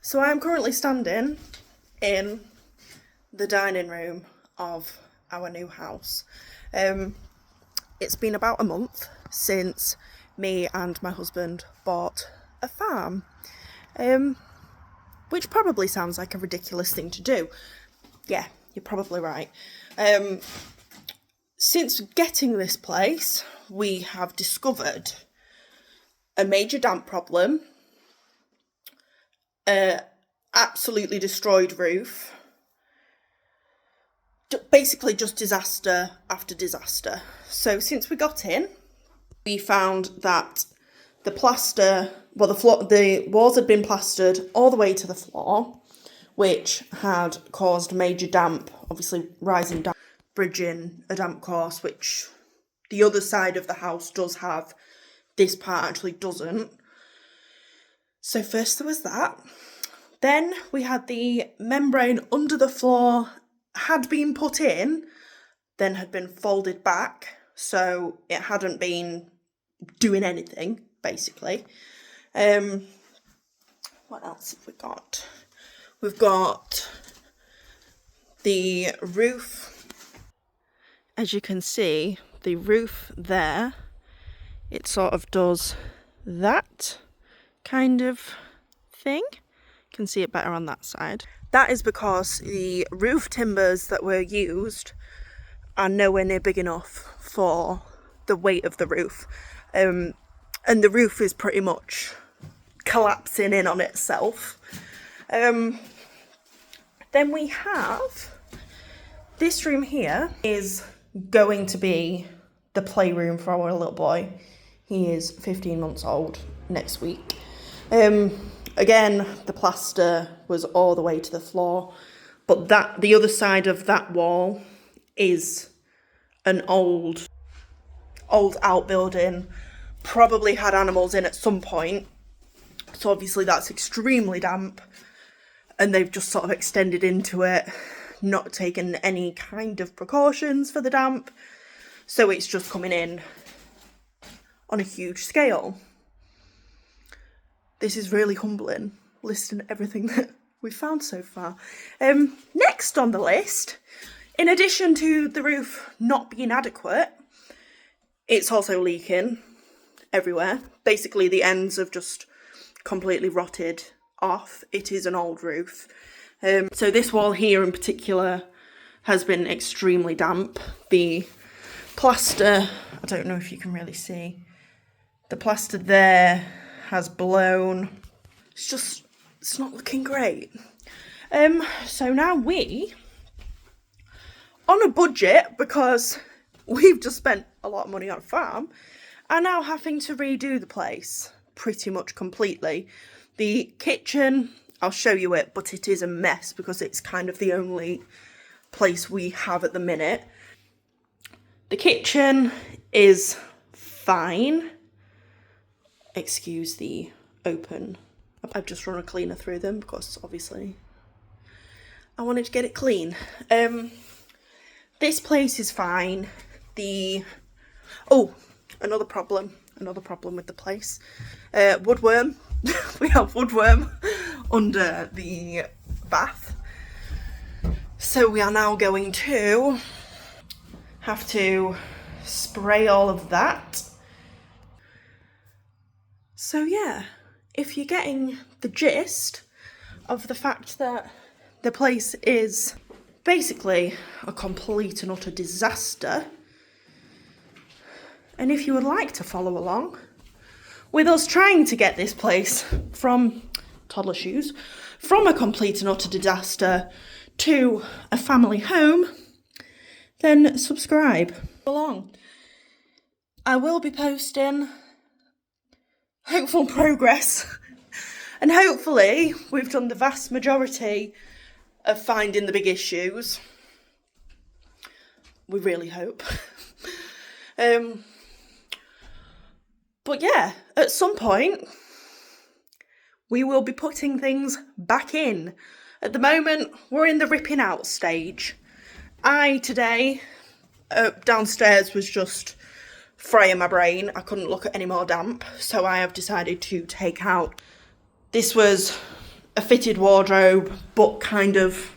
So I'm currently standing in the dining room of our new house. It's been about a month since me and my husband bought a farm, which probably sounds like a ridiculous thing to do. Yeah, you're probably right. Since getting this place, we have discovered a major damp problem, absolutely destroyed roof, basically just disaster after disaster. So since we got in, we found that the walls had been plastered all the way to the floor, which had caused major damp, obviously rising damp, bridging a damp course, which the other side of the house does have. This part actually doesn't. So first there was that. Then we had the membrane under the floor had been put in, then had been folded back, so it hadn't been doing anything, basically. What else have we got? We've got the roof. As you can see, the roof there, it sort of does that kind of thing. You can see it better on that side. That is because the roof timbers that were used are nowhere near big enough for the weight of the roof. And the roof is pretty much collapsing in on itself. Then we have this room here is going to be the playroom for our little boy. He is 15 months old next week. Again, the plaster was all the way to the floor, but the other side of that wall is an old outbuilding, probably had animals in at some point, so obviously that's extremely damp, and they've just sort of extended into it, not taken any kind of precautions for the damp, so it's just coming in on a huge scale. This is really humbling, listing everything that we've found so far. Next on the list, in addition to the roof not being adequate, it's also leaking everywhere. Basically, the ends have just completely rotted off. It is an old roof. So this wall here in particular has been extremely damp. The plaster, I don't know if you can really see, the plaster there has blown. It's not looking great. So now we, on a budget, because we've just spent a lot of money on a farm, are now having to redo the place pretty much completely. The kitchen, I'll show you it, but it is a mess because it's kind of the only place we have at the minute. The kitchen is fine. Excuse the open. I've just run a cleaner through them because obviously I wanted to get it clean. This place is fine. Another problem with the place. Woodworm. We have woodworm under the bath. So we are now going to have to spray all of that. So yeah, if you're getting the gist of the fact that the place is basically a complete and utter disaster, and if you would like to follow along with us trying to get this place from toddler shoes, from a complete and utter disaster to a family home, then subscribe along. I will be posting hopeful progress, and hopefully we've done the vast majority of finding the big issues. We really hope. But yeah, at some point we will be putting things back in. At the moment we're in the ripping out stage. I today downstairs was just frying my brain. I couldn't look at any more damp, so I have decided to take out. This was a fitted wardrobe, but kind of,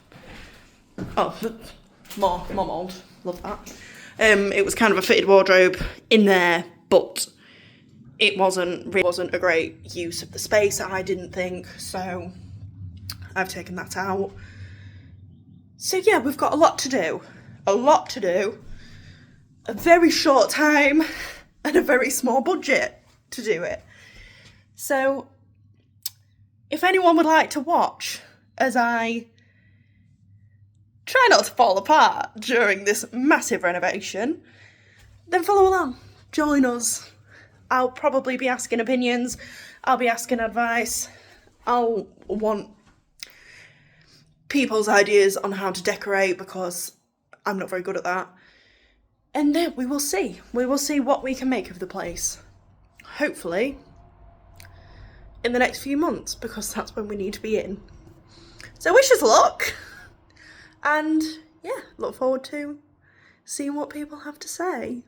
more mould, love that. It was kind of a fitted wardrobe in there, but it wasn't a great use of the space, I didn't think, so I've taken that out. So yeah, we've got a lot to do, a very short time and a very small budget to do it. So if anyone would like to watch as I try not to fall apart during this massive renovation, then follow along, join us. I'll probably be asking opinions, I'll be asking advice, I'll want people's ideas on how to decorate because I'm not very good at that. And then we will see what we can make of the place. Hopefully in the next few months, because that's when we need to be in. So wish us luck, and yeah, look forward to seeing what people have to say.